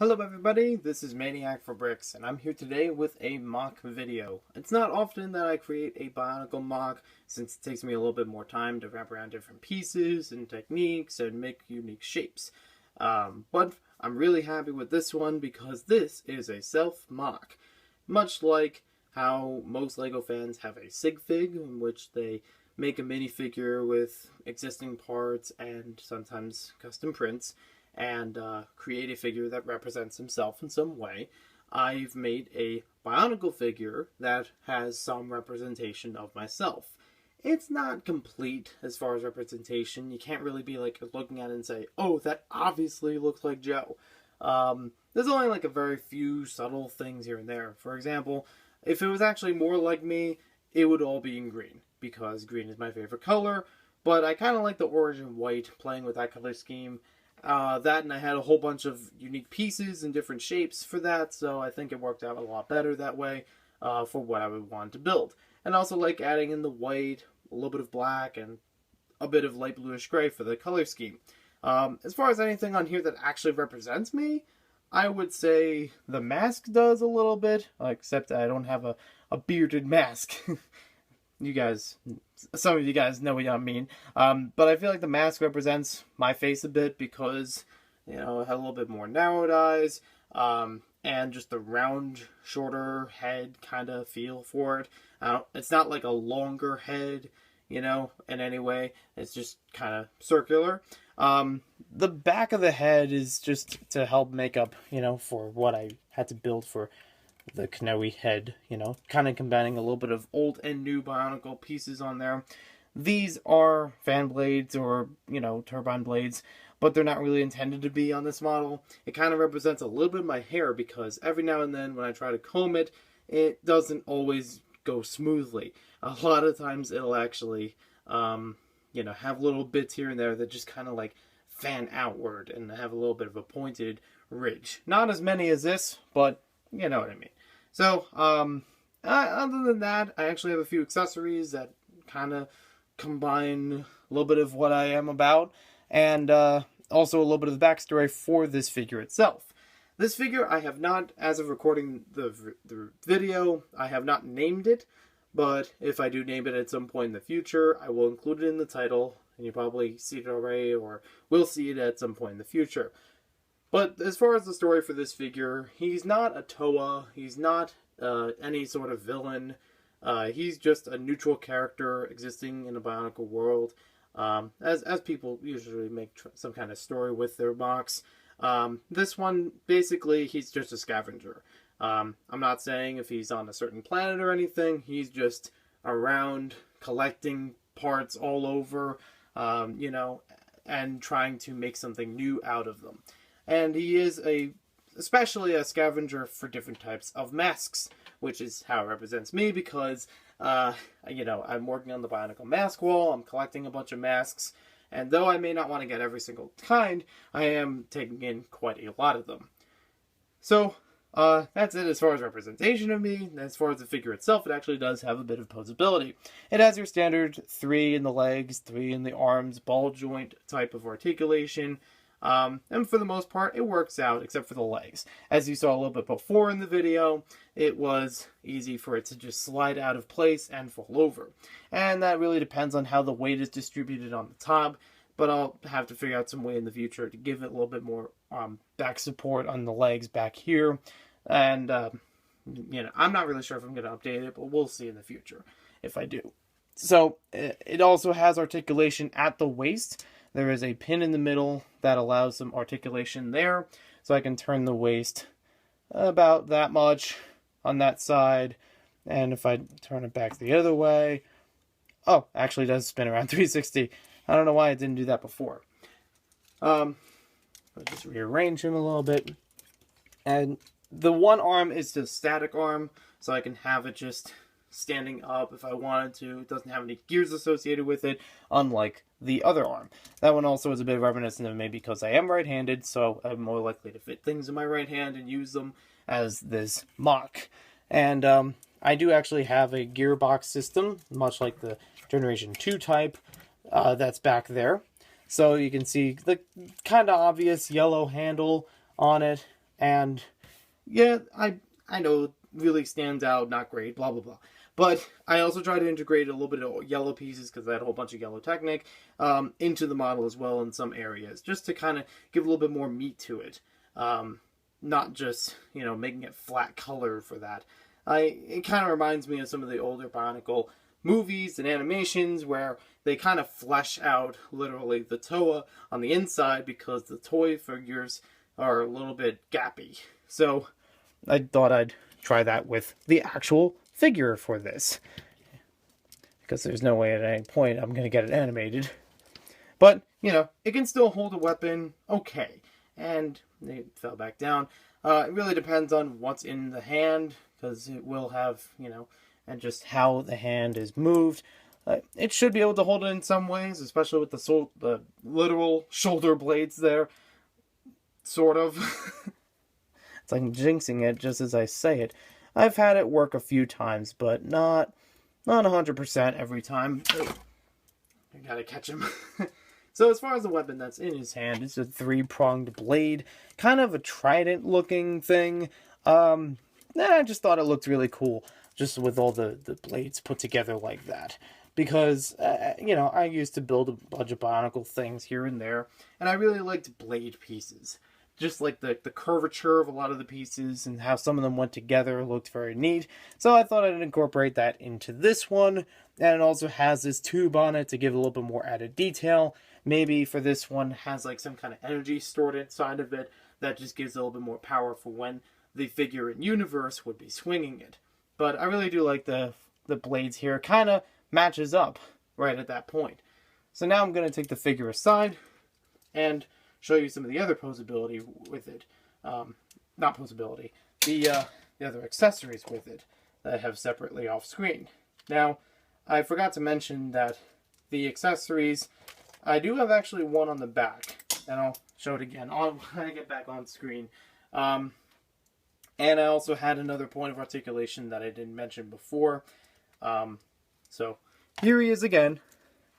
Hello everybody, this is Maniac for Bricks, and I'm here today with a MOC video. It's not often that I create a Bionicle MOC, since it takes me a little bit more time to wrap around different pieces and techniques and make unique shapes. But I'm really happy with this one because this is a self-MOC. Much like how most LEGO fans have a sig fig, in which they make a minifigure with existing parts and sometimes custom prints, and create a figure that represents himself in some way. I've made a Bionicle figure that has some representation of myself. It's not complete as far as representation. You can't really be like looking at it and say, oh, that obviously looks like Joe. There's only like a very few subtle things here and there. For example, if it was actually more like me, it would all be in green, because green is my favorite color, but I kind of like the orange and white, playing with that color scheme. That, and I had a whole bunch of unique pieces and different shapes for that, so I think it worked out a lot better that way for what I would want to build. And also like adding in the white, a little bit of black, and a bit of light bluish gray for the color scheme. As far as anything on here that actually represents me, I would say the mask does a little bit, except I don't have a bearded mask. Some of you guys know what I mean. But I feel like the mask represents my face a bit because, you know, it had a little bit more narrowed eyes, and just the round, shorter head kind of feel for it. It's not like a longer head, you know, in any way. It's just kind of circular. The back of the head is just to help make up, you know, for what I had to build for the Kanoe head, you know, kind of combining a little bit of old and new Bionicle pieces on there. These are fan blades or, you know, turbine blades, but they're not really intended to be on this model. It kind of represents a little bit of my hair because every now and then when I try to comb it, it doesn't always go smoothly. A lot of times it'll actually, you know, have little bits here and there that just kind of like fan outward and have a little bit of a pointed ridge. Not as many as this, but you know what I mean. So, other than that, I actually have a few accessories that kind of combine a little bit of what I am about, and also a little bit of the backstory for this figure itself. This figure, I have not, as of recording the video, I have not named it, but if I do name it at some point in the future, I will include it in the title, and you probably see it already, or will see it at some point in the future. But as far as the story for this figure, he's not a Toa, he's not any sort of villain, he's just a neutral character existing in a Bionicle world, as people usually make some kind of story with their MOCs. This one, basically, he's just a scavenger. I'm not saying if he's on a certain planet or anything, he's just around collecting parts all over, you know, and trying to make something new out of them. And he is especially a scavenger for different types of masks, which is how it represents me because, you know, I'm working on the Bionicle mask wall, I'm collecting a bunch of masks, and though I may not want to get every single kind, I am taking in quite a lot of them. So, that's it as far as representation of me. As far as the figure itself, it actually does have a bit of posability. It has your standard 3 in the legs, 3 in the arms, ball joint type of articulation. And for the most part, it works out, except for the legs. As you saw a little bit before in the video, it was easy for it to just slide out of place and fall over. And that really depends on how the weight is distributed on the top, but I'll have to figure out some way in the future to give it a little bit more back support on the legs back here. And, you know, I'm not really sure if I'm going to update it, but we'll see in the future if I do. So, it also has articulation at the waist. There is a pin in the middle that allows some articulation there, so I can turn the waist about that much on that side, and if I turn it back the other way, oh, actually it does spin around 360. I don't know why I didn't do that before. I'll just rearrange him a little bit, and the one arm is the static arm, so I can have it just standing up if I wanted to. It doesn't have any gears associated with it, unlike the other arm. That one also is a bit reminiscent of me because I am right-handed, so I'm more likely to fit things in my right hand and use them as this MOC. And I do actually have a gearbox system, much like the Generation 2 type, that's back there. So you can see the kind of obvious yellow handle on it, And yeah, I know it really stands out, not great, blah blah blah. But I also try to integrate a little bit of yellow pieces, because I had a whole bunch of yellow Technic, into the model as well in some areas, just to kind of give a little bit more meat to it. Not just, making it flat color for that. It kind of reminds me of some of the older Bionicle movies and animations where they kind of flesh out literally the Toa on the inside, because the toy figures are a little bit gappy. So I thought I'd try that with the actual figure for this, because there's no way at any point I'm going to get it animated. But, it can still hold a weapon okay. And it fell back down. It really depends on what's in the hand, because it will have, and just how the hand is moved. It should be able to hold it in some ways, especially with the literal shoulder blades there. Sort of. It's like I'm jinxing it just as I say it. I've had it work a few times, but not 100% every time. Oh, I gotta catch him. So as far as the weapon that's in his hand, it's a 3-pronged blade, kind of a trident-looking thing. I just thought it looked really cool, just with all the blades put together like that. Because, I used to build a bunch of Bionicle things here and there, and I really liked blade pieces. Just like the curvature of a lot of the pieces and how some of them went together looked very neat. So I thought I'd incorporate that into this one. And it also has this tube on it to give a little bit more added detail. Maybe for this one has like some kind of energy stored inside of it that just gives a little bit more power for when the figure in universe would be swinging it. But I really do like the blades here. It kind of matches up right at that point. So now I'm going to take the figure aside and show you some of the other posability with it. Not posability. The other accessories with it that I have separately off screen. Now, I forgot to mention that the accessories, I do have actually one on the back. And I'll show it again when I get back on screen. And I also had another point of articulation that I didn't mention before. So here he is again.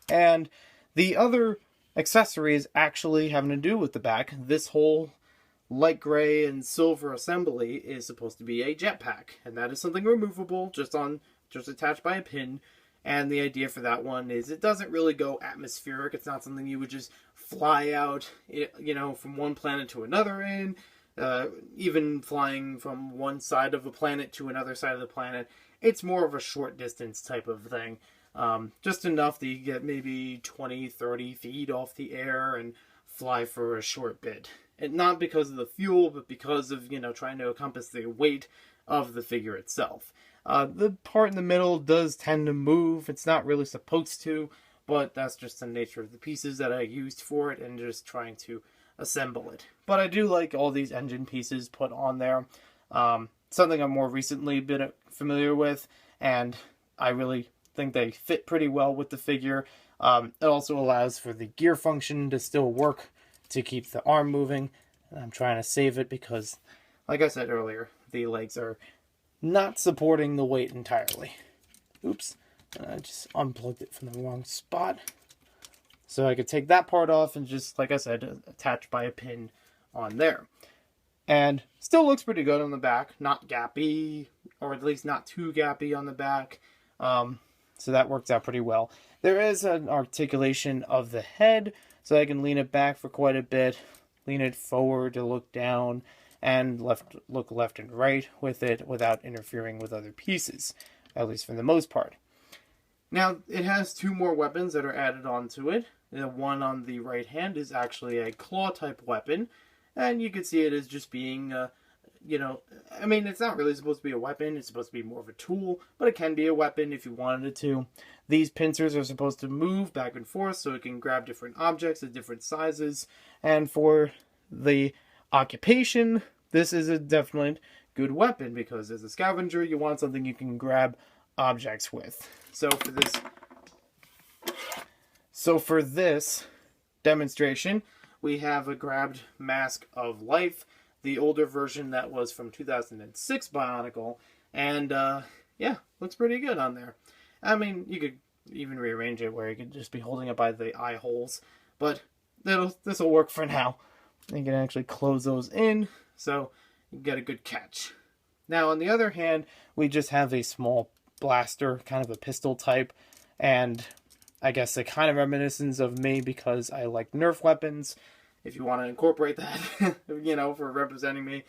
And the other accessories actually having to do with the back. This whole light gray and silver assembly is supposed to be a jetpack, and that is something removable, just attached by a pin. And the idea for that one is it doesn't really go atmospheric. It's not something you would just fly out, from one planet to another in. Even flying from one side of a planet to another side of the planet. It's more of a short distance type of thing. Just enough that you get maybe 20, 30 feet off the air and fly for a short bit. And not because of the fuel, but because of, trying to encompass the weight of the figure itself. The part in the middle does tend to move. It's not really supposed to, but that's just the nature of the pieces that I used for it and just trying to assemble it. But I do like all these engine pieces put on there. Something I'm more recently been familiar with, and I really think they fit pretty well with the figure. It also allows for the gear function to still work to keep the arm moving. And I'm trying to save it because, like I said earlier, the legs are not supporting the weight entirely. Oops, I just unplugged it from the wrong spot. So I could take that part off and just, like I said, attach by a pin on there. And still looks pretty good on the back. Not gappy, or at least not too gappy on the back. So that works out pretty well. There is an articulation of the head, so I can lean it back for quite a bit, lean it forward to look down, and look left and right with it without interfering with other pieces, at least for the most part. Now, it has 2 more weapons that are added onto it. The one on the right hand is actually a claw-type weapon, and you can see it as just being it's not really supposed to be a weapon. It's supposed to be more of a tool, but it can be a weapon if you wanted it to. These pincers are supposed to move back and forth so it can grab different objects at different sizes. And for the occupation, this is a definite good weapon because as a scavenger, you want something you can grab objects with. So for this demonstration, we have a grabbed Mask of Life, the older version that was from 2006 Bionicle, and looks pretty good on there. I mean, you could even rearrange it where you could just be holding it by the eye holes, but this will work for now. You can actually close those in, so you get a good catch. Now, on the other hand, we just have a small blaster, kind of a pistol type, and I guess a kind of reminiscence of me because I like Nerf weapons, if you want to incorporate that, you know, for representing me.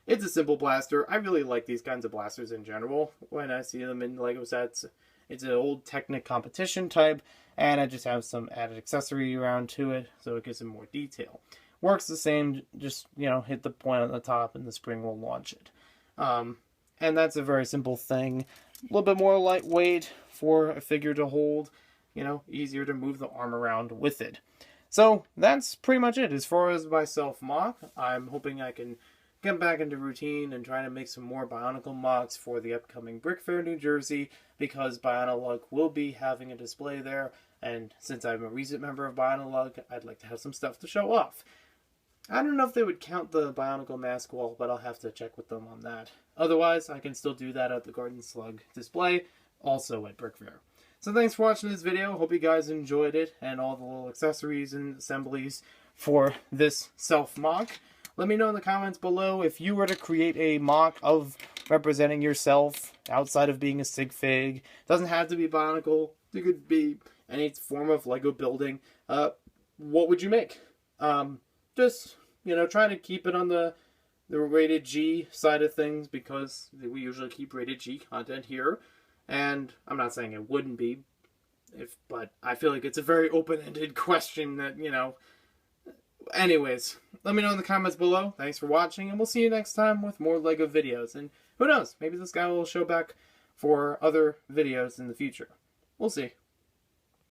It's a simple blaster. I really like these kinds of blasters in general when I see them in LEGO sets. It's an old Technic competition type, and I just have some added accessory around to it, so it gives it more detail. Works the same, just, you know, hit the point on the top and the spring will launch it. And that's a very simple thing. A little bit more lightweight for a figure to hold, you know, easier to move the arm around with it. So that's pretty much it as far as my Self-MOC. I'm hoping I can get back into routine and try to make some more Bionicle MOCs for the upcoming Brick Fair, New Jersey, because Bionicle will be having a display there, and since I'm a recent member of Bionicle, I'd like to have some stuff to show off. I don't know if they would count the Bionicle mask wall, but I'll have to check with them on that. Otherwise, I can still do that at the Garden Slug display, also at Brick Fair. So thanks for watching this video. Hope you guys enjoyed it and all the little accessories and assemblies for this Self-MOC. Let me know in the comments below if you were to create a MOC of representing yourself outside of being a sig fig. It doesn't have to be Bionicle. It could be any form of LEGO building. What would you make? Just, you know, trying to keep it on the rated G side of things because we usually keep rated G content here. And I'm not saying it wouldn't be, but I feel like it's a very open-ended question that, you know. Anyways, let me know in the comments below. Thanks for watching, and we'll see you next time with more LEGO videos. And who knows, maybe this guy will show back for other videos in the future. We'll see.